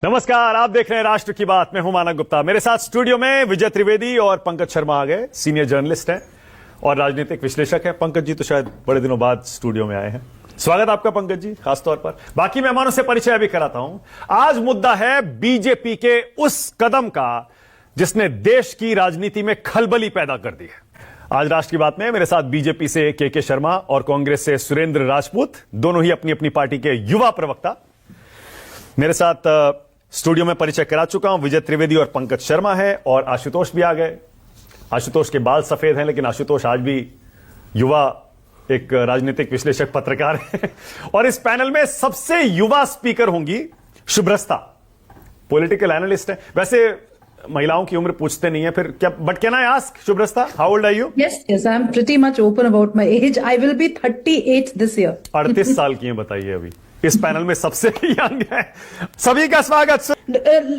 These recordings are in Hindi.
नमस्कार, आप देख रहे हैं राष्ट्र की बात। मैं हूं मानव गुप्ता। मेरे साथ स्टूडियो में विजय त्रिवेदी और पंकज शर्मा आ गए। सीनियर जर्नलिस्ट हैं और राजनीतिक विश्लेषक हैं। पंकज जी तो शायद बड़े दिनों बाद स्टूडियो में आए हैं। स्वागत आपका पंकज जी, खासतौर पर। बाकी मेहमानों से परिचय भी कराता हूं। आज मुद्दा है बीजेपी के उस कदम का जिसने देश की राजनीति में खलबली पैदा कर दी है। आज राष्ट्र की बात में मेरे साथ बीजेपी से के शर्मा और कांग्रेस से सुरेंद्र राजपूत, दोनों ही अपनी अपनी पार्टी के युवा प्रवक्ता। मेरे साथ स्टूडियो में परिचय करा चुका हूं। विजय त्रिवेदी और पंकज शर्मा है और आशुतोष भी आ गए। आशुतोष के बाल सफेद हैं, लेकिन आशुतोष आज भी युवा एक राजनीतिक विश्लेषक पत्रकार है। और इस पैनल में सबसे युवा स्पीकर होंगी शुभ्रस्ता, पॉलिटिकल एनालिस्ट है। वैसे महिलाओं की उम्र पूछते नहीं है, फिर क्या, but can I ask Shubhrasta, how old are you? Yes, I am pretty much open about my age. I will be 38 this year. 38 साल की हैं, बताइए। अभी इस पैनल में सबसे यंग है। सभी का स्वागत।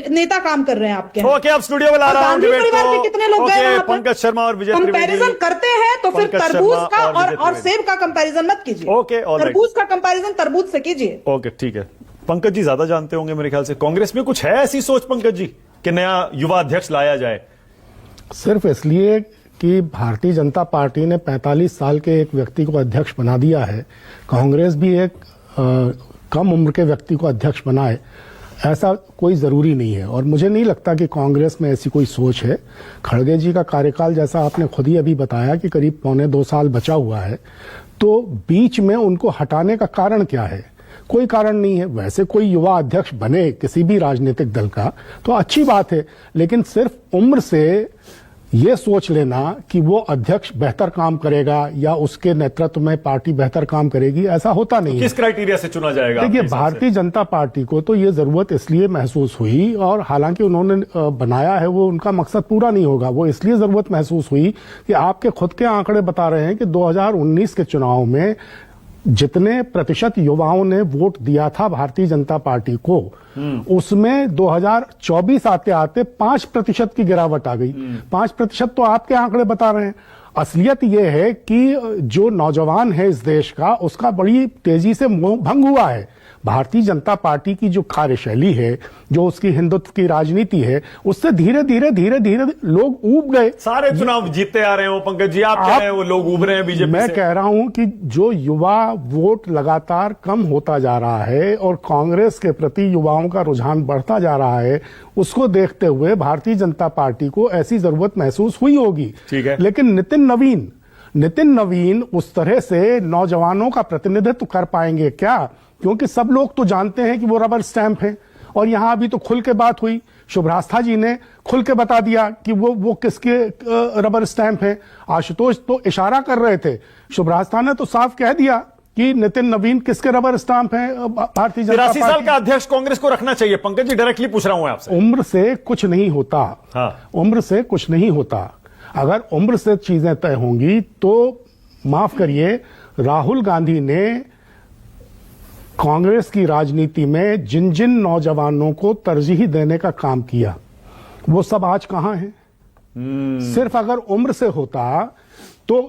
नेता काम कर रहे हैं आपके। ओके, अब स्टूडियो में ला रहा हूं डिबेट परिवार के कितने लोग गए वहां पर? पंकज शर्मा और विजय त्रिवेदी कंपैरिजन करते हैं तो फिर तरबूज का और सेब का कंपैरिजन मत कीजिए। ओके, तरबूज का कंपैरिजन तरबूज से कीजिए। ओके, ठीक है। पंकज जी ज्यादा जानते होंगे मेरे ख्याल से। कांग्रेस में कुछ है ऐसी सोच पंकज जी कि नया युवा अध्यक्ष लाया जाए? सिर्फ इसलिए कि भारतीय जनता पार्टी ने 45 साल के एक व्यक्ति को अध्यक्ष बना दिया है, कांग्रेस भी एक कम उम्र के व्यक्ति को अध्यक्ष बनाए, ऐसा कोई जरूरी नहीं है। और मुझे नहीं लगता कि कांग्रेस में ऐसी कोई सोच है। खड़गे जी का कार्यकाल, जैसा आपने खुद ही अभी बताया, कि करीब 1.25 साल बचा हुआ है, तो बीच में उनको हटाने का कारण क्या है? कोई कारण नहीं है। वैसे कोई युवा अध्यक्ष बने किसी भी राजनीतिक दल का तो अच्छी बात है, लेकिन सिर्फ उम्र से ये सोच लेना कि वो अध्यक्ष बेहतर काम करेगा या उसके नेतृत्व में पार्टी बेहतर काम करेगी, ऐसा होता नहीं है। किस क्राइटेरिया से चुना जाएगा? देखिए, भारतीय जनता पार्टी को तो ये जरूरत इसलिए महसूस हुई, और हालांकि उन्होंने बनाया है, वो उनका मकसद पूरा नहीं होगा। वो इसलिए जरूरत महसूस हुई कि आपके खुद के आंकड़े बता रहे हैं कि 2019 के चुनाव में जितने प्रतिशत युवाओं ने वोट दिया था भारतीय जनता पार्टी को, उसमें 2024 आते आते 5% की गिरावट आ गई। 5% तो आपके आंकड़े बता रहे हैं। असलियत यह है कि जो नौजवान है इस देश का, उसका बड़ी तेजी से भंग हुआ है। भारतीय जनता पार्टी की जो कार्यशैली है, जो उसकी हिंदुत्व की राजनीति है, उससे धीरे धीरे लोग ऊब गए। सारे चुनाव जीतते आ रहे हैं वो पंकज जी, आप कह रहे हैं वो लोग ऊब रहे हैं बीजेपी से। मैं कह रहा हूं कि जो युवा वोट लगातार कम होता जा रहा है और कांग्रेस के प्रति युवाओं का रुझान बढ़ता जा रहा है, उसको देखते हुए भारतीय जनता पार्टी को ऐसी जरूरत महसूस हुई होगी। ठीक है। लेकिन नितिन नवीन उस तरह से नौजवानों का प्रतिनिधित्व कर पाएंगे क्या? क्योंकि सब लोग तो जानते हैं कि वो रबर स्टैंप है। और यहां अभी तो खुल के बात हुई, शुभ्रास्ता जी ने खुल के बता दिया कि वो किसके रबर स्टैंप है। आशुतोष तो इशारा कर रहे थे, शुभ्रास्ता ने तो साफ कह दिया कि नितिन नवीन किसके रबर स्टैंप है भारतीय जनता पार्टी। 83 साल का अध्यक्ष कांग्रेस को रखना चाहिए पंकज जी, डायरेक्टली पूछ रहा हूं आपसे। उम्र से कुछ नहीं होता। हाँ। उम्र से कुछ नहीं होता। अगर उम्र से चीजें तय होंगी तो माफ करिए, राहुल गांधी ने कांग्रेस की राजनीति में जिन जिन नौजवानों को तरजीह देने का काम किया, वो सब आज कहां हैं? सिर्फ अगर उम्र से होता तो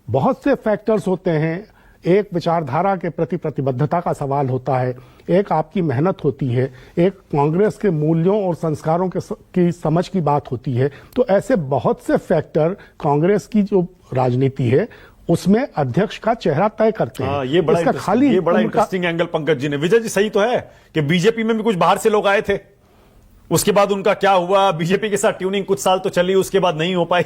बहुत से फैक्टर्स होते हैं। एक विचारधारा के प्रति प्रतिबद्धता का सवाल होता है, एक आपकी मेहनत होती है, एक कांग्रेस के मूल्यों और संस्कारों की समझ की बात होती है। तो ऐसे बहुत से फैक्टर कांग्रेस की जो राजनीति है उसमें अध्यक्ष का चेहरा तय करते हैं। ये बड़ा इंटरेस्टिंग एंगल पंकज जी ने। विजय जी, सही तो है कि बीजेपी में भी कुछ बाहर से लोग आए थे, उसके बाद उनका क्या हुआ? बीजेपी के साथ ट्यूनिंग कुछ साल तो चली, उसके बाद नहीं हो पाई।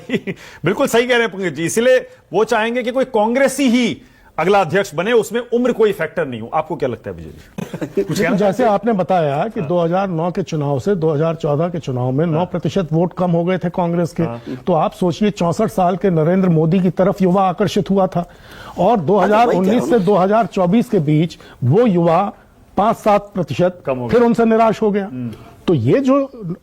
बिल्कुल सही कह रहे हैं पंकज जी। इसलिए वो चाहेंगे कि कोई कांग्रेसी ही अगला अध्यक्ष बने, उसमें उम्र कोई फैक्टर नहीं हो। आपको क्या लगता है विजय जी? जैसे आपने बताया कि 2009 के चुनाव से 2014 के चुनाव में 9% वोट कम हो गए थे कांग्रेस के। तो आप सोचिए, 64 साल के नरेंद्र मोदी की तरफ युवा आकर्षित हुआ था, और 2019 से 2024 के बीच वो युवा 5-7% फिर उनसे निराश हो गया। तो ये जो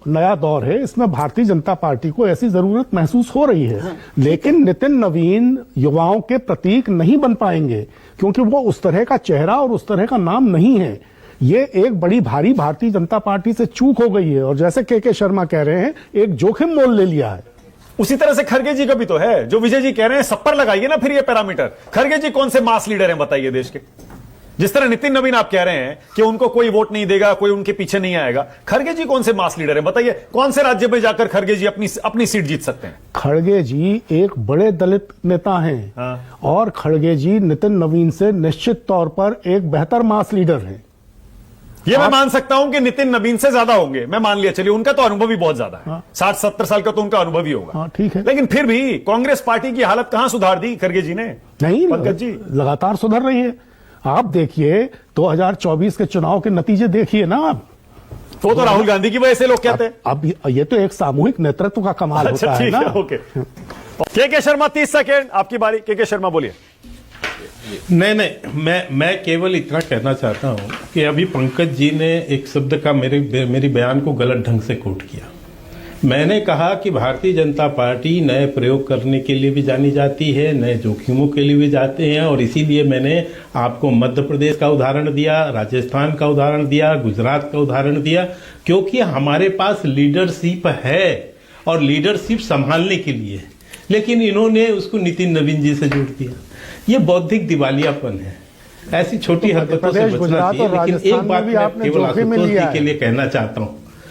नया दौर है, इसमें भारतीय जनता पार्टी को ऐसी जरूरत महसूस हो रही है। लेकिन नितिन नवीन युवाओं के प्रतीक नहीं बन पाएंगे, क्योंकि वो उस तरह का चेहरा और उस तरह का नाम नहीं है। ये एक बड़ी भारी भारतीय जनता पार्टी से चूक हो गई है, और जैसे के शर्मा कह रहे हैं, एक जोखिम मोल ले लिया है। उसी तरह से खड़गे जी का भी तो है, जो विजय जी कह रहे हैं, सब पर लगाइए ना फिर ये पैरामीटर। खड़गे जी कौन से मास लीडर हैं बताइए देश के? जिस तरह नितिन नवीन आप कह रहे हैं कि उनको कोई वोट नहीं देगा, कोई उनके पीछे नहीं आएगा, खड़गे जी कौन से मास लीडर है? बताइए, कौन से राज्य में जाकर खड़गे जी अपनी सीट जीत सकते हैं? खड़गे जी एक बड़े दलित नेता हैं। हाँ। और खड़गे जी नितिन नवीन से निश्चित तौर पर एक बेहतर मास लीडर हैं। ये मैं मान सकता हूं कि नितिन नवीन से ज्यादा होंगे, मैं मान लिया, चलिए उनका तो अनुभव ही बहुत ज्यादा है। 60-70 साल का तो उनका अनुभव ही होगा। हाँ, ठीक है। लेकिन फिर भी कांग्रेस पार्टी की हालत कहां सुधार दी खड़गे जी ने? नहीं, पंकज जी लगातार सुधर रही है। आप देखिए 2024 के चुनाव के नतीजे देखिए ना आप। वो तो राहुल गांधी की वजह से लोग कहते हैं। अब ये तो एक सामूहिक नेतृत्व का कमाल अच्छा, होता है ठीक ना। है, ओके। के शर्मा 30 सेकेंड आपकी बारी। के शर्मा बोलिए। नहीं, मैं केवल इतना कहना चाहता हूं कि अभी पंकज जी ने एक शब्द का मेरी बयान को गलत ढंग से कोट किया। मैंने कहा कि भारतीय जनता पार्टी नए प्रयोग करने के लिए भी जानी जाती है, नए जोखिमों के लिए भी जाते हैं, और इसीलिए मैंने आपको मध्य प्रदेश का उदाहरण दिया, राजस्थान का उदाहरण दिया, गुजरात का उदाहरण दिया, क्योंकि हमारे पास लीडरशिप है और लीडरशिप संभालने के लिए। लेकिन इन्होंने उसको नितिन नवीन जी से जोड़ दिया। ये बौद्धिक दिवालियापन है। ऐसी छोटी हरकतों से बचना चाहिए। लेकिन एक बात मैं केवल आशुतोष जी के लिए कहना चाहता हूं,